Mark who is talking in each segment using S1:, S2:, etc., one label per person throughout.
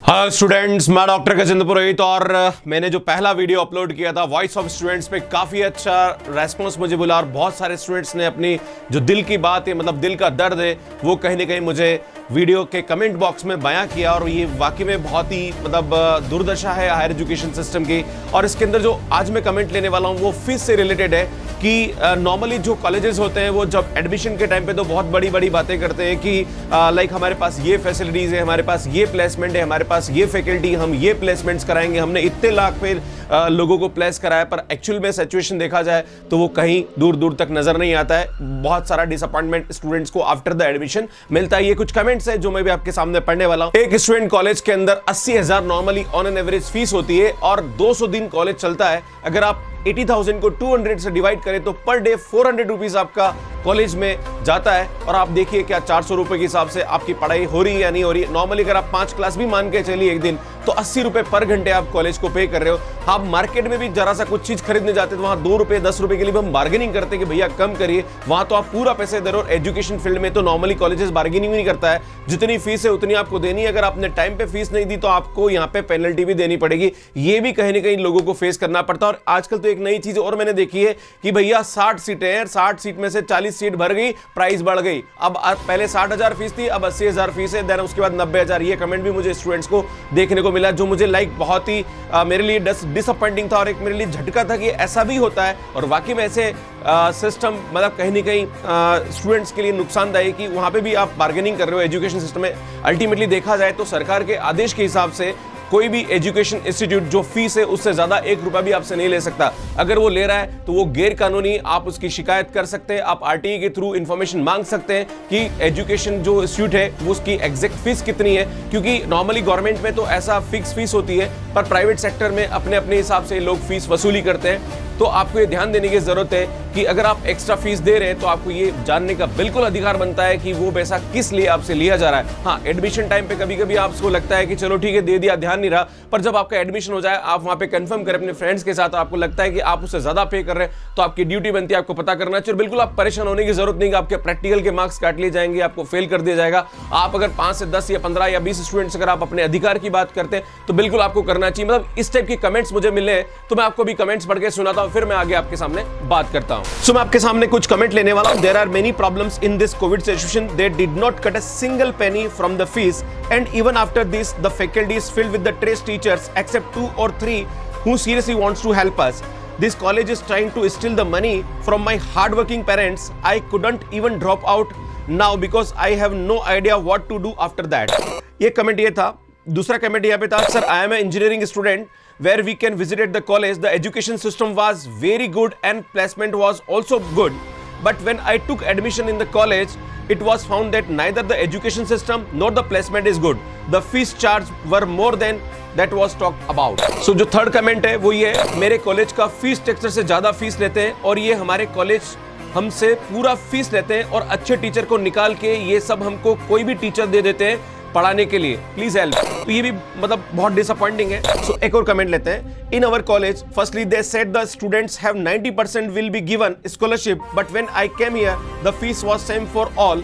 S1: हाँ स्टूडेंट्स, मैं डॉक्टर गजेंद्र पुरोहित और मैंने जो पहला वीडियो अपलोड किया था वॉइस ऑफ स्टूडेंट्स पे काफ़ी अच्छा रेस्पॉन्स मुझे मिला और बहुत सारे स्टूडेंट्स ने अपनी जो दिल की बात है, मतलब दिल का दर्द है, वो कहीं ना कहीं मुझे वीडियो के कमेंट बॉक्स में बयां किया। और ये वाकई में बहुत ही दुर्दशा है हायर एजुकेशन सिस्टम की। और इसके अंदर जो आज मैं कमेंट लेने वाला हूँ वो फीस से रिलेटेड है कि नॉर्मली जो कॉलेजेस होते हैं वो जब एडमिशन के टाइम पे तो बहुत बड़ी बड़ी बातें करते हैं कि लाइक हमारे पास ये फैसिलिटीज़ है, हमारे पास ये प्लेसमेंट है, हमारे पास ये फैकल्टी, हम ये प्लेसमेंट्स कराएंगे, हमने इतने लाख पे लोगों को प्लेस कराया। पर एक्चुअल में सिचुएशन देखा जाए तो वो कहीं दूर दूर तक नजर नहीं आता है। बहुत सारा डिसअपॉइंटमेंट स्टूडेंट्स को आफ्टर द एडमिशन मिलता है। ये कुछ कमेंट्स है जो मैं भी आपके सामने पढ़ने वाला हूं। एक स्टूडेंट कॉलेज के अंदर 80,000 normally on an average fees होती है और 200 दिन कॉलेज चलता है। अगर आप 80,000 को 200 से डिवाइड करें तो पर डे 400 रुपीज आपका कॉलेज में जाता है। और आप देखिए क्या 400 रुपए के हिसाब से आपकी पढ़ाई हो रही है या नहीं हो रही है। नॉर्मली अगर आप 5 क्लास भी मान के चलिए एक दिन तो 80 रुपए पर घंटे आप कॉलेज को पे कर रहे हो। आप मार्केट में भी जरा सा कुछ चीज खरीदने जाते तो वहां 2 रुपए 10 रुपए के लिए भी हम बार्गेनिंग करते हैं कि भैया कम करिए। वहां तो आप पूरा पैसे दे रहे हो। एजुकेशन फील्ड में तो नॉर्मली कॉलेजेस बार्गेनिंग नहीं करता है, जितनी फीस है उतनी आपको देनी है। अगर आपने टाइम पे फीस नहीं दी तो आपको यहाँ पे पेनल्टी भी देनी पड़ेगी। ये भी कहीं ना कहीं लोगों को फेस करना पड़ता है। और आजकल तो एक नई चीज और मैंने देखी है कि भैया 60 सीटें हैं, 60 सीट में से 40 सीट भर गई, प्राइस बढ़ गई। अब पहले 60,000 फीस थी, अब 80,000 फीस है, देन उसके बाद 90,000। ये कमेंट भी मुझे स्टूडेंट्स को देखने को मिला जो मुझे लाइक बहुत ही मेरे लिए डिसअपॉइंटिंग था और एक मेरे लिए झटका था कि ऐसा भी होता है। और वाकई में ऐसे सिस्टम मतलब कहीं ना कहीं स्टूडेंट्स के लिए नुकसानदायी कि वहां पे भी आप बार्गेनिंग कर रहे हो एजुकेशन सिस्टम में। अल्टीमेटली देखा जाए तो सरकार के आदेश के हिसाब से कोई भी एजुकेशन इंस्टीट्यूट जो फीस है उससे ज्यादा 1 रुपया भी आपसे नहीं ले सकता। अगर वो ले रहा है तो वो गैर कानूनी, आप उसकी शिकायत कर सकते हैं। आप आरटीई के थ्रू इंफॉर्मेशन मांग सकते हैं कि एजुकेशन जो इंस्टीट्यूट है वो उसकी एग्जैक्ट फीस कितनी है, क्योंकि नॉर्मली गवर्नमेंट में तो ऐसा फिक्स फीस होती है पर प्राइवेट सेक्टर में अपने अपने हिसाब से लोग फीस वसूली करते हैं। तो आपको ये ध्यान देने की जरूरत है कि अगर आप एक्स्ट्रा फीस दे रहे हैं तो आपको ये जानने का बिल्कुल अधिकार बनता है कि वो पैसा किस लिए आपसे लिया जा रहा है। हाँ, एडमिशन टाइम पे कभी कभी आपको लगता है कि चलो ठीक है दे दिया, ध्यान नहीं रहा, पर जब आपका एडमिशन हो जाए आप वहां पे कंफर्म करें अपने फ्रेंड्स के साथ, आपको लगता है कि आप उससे ज्यादा पे कर रहे हैं तो आपकी ड्यूटी बनती है आपको पता करना चाहिए। बिल्कुल आप परेशान होने की जरूरत नहीं कि आपके प्रैक्टिकल के मार्क्स काट लिए जाएंगे, आपको फेल कर दिया जाएगा। आप अगर 5 से 10 या 15 या 20 स्टूडेंट्स अगर आप अपने अधिकार की बात करते हैं तो बिल्कुल आपको करना चाहिए। मतलब इस टाइप के कमेंट्स मुझे मिले तो मैं आपको भी कमेंट्स पढ़ के सुनाता हूं, फिर मैं आगे आपके सामने बात करता हूं। सो मैं आपके सामने कुछ कमेंट लेने वाला हूं। There are many problems in this covid situation, they did not cut a single penny from the fees and even after this the faculty is filled with the trace teachers except 2 or 3 who seriously wants to help us. This college is trying to steal the money from my hardworking parents. I couldn't even drop out now because I have no idea what to do after that. ये comment ये था। दूसरा comment यहाँ पे था, sir I am a engineering student where we can visit the college. The education system was very good and placement was also good. But when I took admission in the college, it was found that neither the education system nor the placement is good. The fees charged were more than that was talked about. So जो third comment है वो ये, मेरे college का fees structure से ज्यादा fees लेते हैं और ये हमारे कॉलेज हमसे पूरा फीस लेते हैं और अच्छे टीचर को निकाल के ये सब हमको कोई भी टीचर दे देते हैं पढ़ाने के लिए, प्लीज हेल्प। तो ये भी मतलब बहुत डिसअपॉइंटिंग है। सो एक और कमेंट लेते हैं। In our college firstly they said the students have 90% will be given scholarship but when I came here the fees was same for all,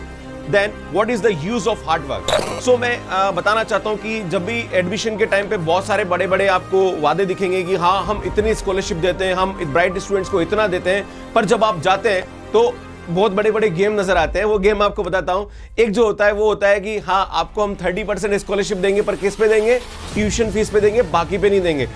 S1: then what is the use of hard work. So मैं बताना चाहता हूं कि जब भी admission के time पे बहुत सारे बड़े बड़े आपको वादे दिखेंगे कि हाँ हम इतनी स्कॉलरशिप देते हैं, हम ब्राइट स्टूडेंट्स को इतना देते हैं, पर जब आप जाते हैं तो बहुत बड़े बड़े गेम नजर आते हैं। वो गेम आपको बताता हूं। एक जो होता है वो होता है कि हाँ आपको हम 30% स्कॉलरशिप देंगे, पर किस पे देंगे? ट्यूशन फीस पे देंगे, बाकी पे नहीं देंगे।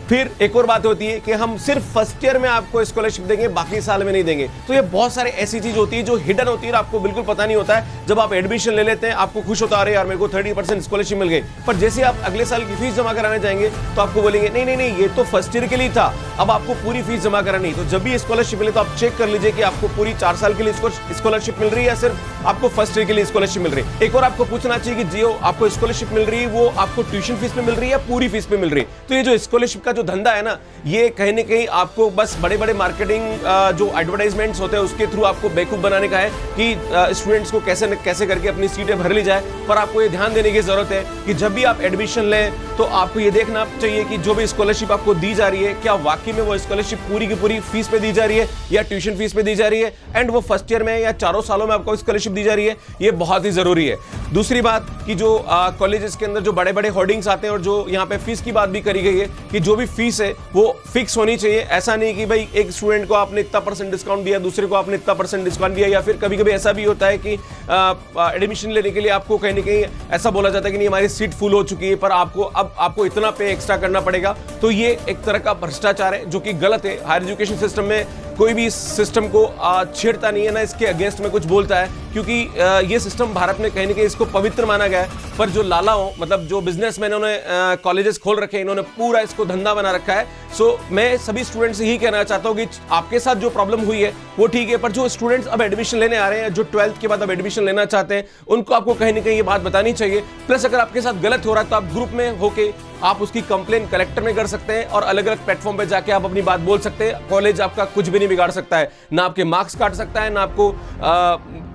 S1: फिर एक और बात होती है कि हम सिर्फ फर्स्ट ईयर में आपको स्कॉलरशिप देंगे, बाकी साल में नहीं देंगे। तो ये बहुत सारे ऐसी चीज होती है जो हिडन होती है और आपको बिल्कुल पता नहीं होता है। जब आप एडमिशन ले लेते हैं आपको खुश होता है यार मेरे को 30% स्कॉलरशिप मिल गई, पर जैसे आप अगले साल की फीस जमा कराने जाएंगे तो आपको बोलेंगे नहीं नहीं नहीं ये तो फर्स्ट ईयर के लिए था, अब आपको पूरी फीस जमा करानी। तो जब भी स्कॉलरशिप मिले तो आप चेक कर लीजिए कि आपको पूरी 4 साल के लिए स्कॉलरशिप मिल रही है या सिर्फ आपको फर्स्ट ईयर के लिए स्कॉलरशिप मिल रही है। एक और आपको पूछना चाहिए कि जो आपको स्कॉलरशिप मिल रही है वो आपको ट्यूशन फीस पे मिल रही है या पूरी फीस पे मिल रही है। तो ये जो स्कॉलरशिप का जो धंधा है ना, ये कहीं ना कहीं आपको बस बड़े बड़े मार्केटिंग जो एडवर्टाइजमेंट्स होते हैं उसके थ्रू आपको बेवकूफ बनाने का है कि स्टूडेंट्स को कैसे न कैसे करके अपनी सीटें भर ली जाए। पर आपको ये ध्यान देने की जरूरत है कि जब भी आप एडमिशन लें तो आपको ये देखना चाहिए कि जो भी स्कॉलरशिप आपको दी जा रही है, क्या वाकई में वो स्कॉलरशिप पूरी की पूरी फीस पे दी जा रही है या ट्यूशन फीस पे दी जा रही है, एंड वो फर्स्ट ईयर में या 4 सालों में आपको स्कॉलरशिप दी जा रही है। ये बहुत ही जरूरी है। दूसरी बात कि जो कॉलेजेस के अंदर जो बड़े बड़े होर्डिंग्स आते हैं और जो यहाँ पे फीस की बात भी करी गई है कि जो भी फीस है वो फिक्स होनी चाहिए। ऐसा नहीं कि भाई एक स्टूडेंट को आपने इतना % डिस्काउंट दिया, दूसरे को आपने इतना % डिस्काउंट दिया, या फिर कभी कभी ऐसा भी होता है कि एडमिशन लेने के लिए आपको कहीं ना कहीं ऐसा बोला जाता है कि नहीं हमारी सीट फुल हो चुकी है, पर आपको इतना पे एक्स्ट्रा करना पड़ेगा। तो ये एक तरह का भ्रष्टाचार है जो कि गलत है। हायर एजुकेशन सिस्टम में कोई भी इस सिस्टम को छेड़ता नहीं है, ना इसके अगेंस्ट में कुछ बोलता है, क्योंकि ये सिस्टम भारत में कहीं ना कहीं इसको पवित्र माना गया है। पर जो लालाओं मतलब जो बिजनेसमैन उन्होंने कॉलेजेस खोल रखे हैं, इन्होंने पूरा इसको धंधा बना रखा है। सो मैं सभी स्टूडेंट्स से यही कहना चाहता हूँ कि आपके साथ जो प्रॉब्लम हुई है वो ठीक है, पर जो स्टूडेंट्स अब एडमिशन लेने आ रहे हैं, जो 12th के बाद अब एडमिशन लेना चाहते हैं, उनको आपको कहीं ना कहीं ये बात बतानी चाहिए। प्लस अगर आपके साथ गलत हो रहा है तो आप ग्रुप में होके आप उसकी कंप्लेन कलेक्टर में कर सकते हैं और अलग अलग प्लेटफॉर्म पे जाके आप अपनी बात बोल सकते हैं। कॉलेज आपका कुछ भी नहीं बिगाड़ सकता है, ना आपके मार्क्स काट सकता है, ना आपको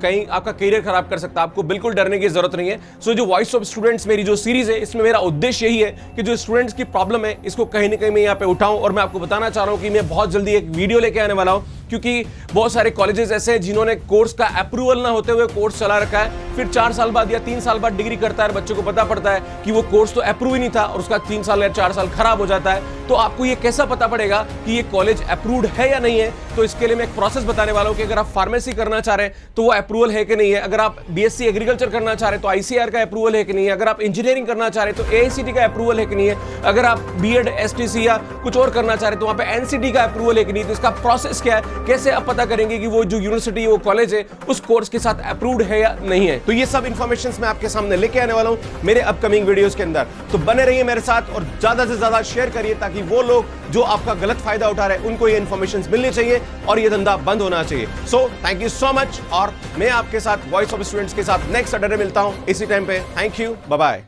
S1: कहीं आपका करियर खराब कर सकता है। आपको बिल्कुल डरने की जरूरत नहीं है। सो जो वॉइस ऑफ स्टूडेंट्स मेरी जो सीरीज है, इसमें मेरा उद्देश्य यही है कि जो स्टूडेंट्स की प्रॉब्लम है इसको कहीं ना कहीं मैं यहाँ पे उठाऊं। और मैं आपको बताना चाह रहा हूं कि मैं बहुत जल्दी एक वीडियो लेके आने वाला हूं, क्योंकि बहुत सारे कॉलेजेस ऐसे हैं जिन्होंने कोर्स का अप्रूवल ना होते हुए कोर्स चला रखा है, फिर 4 साल बाद या 3 साल बाद डिग्री करता है, बच्चों को पता पड़ता है कि वो कोर्स तो अप्रूव ही नहीं था और उसका 3 साल या 4 साल खराब हो जाता है। तो आपको ये कैसा पता पड़ेगा कि ये कॉलेज अप्रूव्ड है या नहीं है? तो इसके लिए मैं एक प्रोसेस बताने वाला हूं कि अगर आप फार्मेसी करना चाह रहे हैं तो वो अप्रूवल है कि नहीं है, अगर आप बीएससी एग्रीकल्चर करना चाह रहे हैं तो आईसीआर का अप्रूवल है कि नहीं है, अगर आप इंजीनियरिंग करना चाह रहे हैं तो एआईसीटी का अप्रूवल है कि नहीं है, अगर आप बीएड एसटीसी या कुछ और करना चाह रहे हैं तो वहां पे एनसीटी का अप्रूवल है कि नहीं। तो इसका प्रोसेस क्या है, कैसे आप पता करेंगे कि वो जो यूनिवर्सिटी वो कॉलेज है उस कोर्स के साथ अप्रूव्ड है या नहीं है? तो ये सब इंफॉर्मेशन मैं आपके सामने लेके आने वाला हूं मेरे अपकमिंग वीडियोस के अंदर। तो बने रहिए मेरे साथ और ज्यादा से ज्यादा शेयर करिए ताकि वो लोग जो आपका गलत फायदा उठा रहे हैं उनको ये इंफॉर्मेशन मिलनी चाहिए और ये धंधा बंद होना चाहिए। So thank you so much, और मैं आपके साथ वॉइस ऑफ स्टूडेंट्स के साथ नेक्स्ट सैटरडे मिलता हूं इसी टाइम पे। Thank you, bye bye.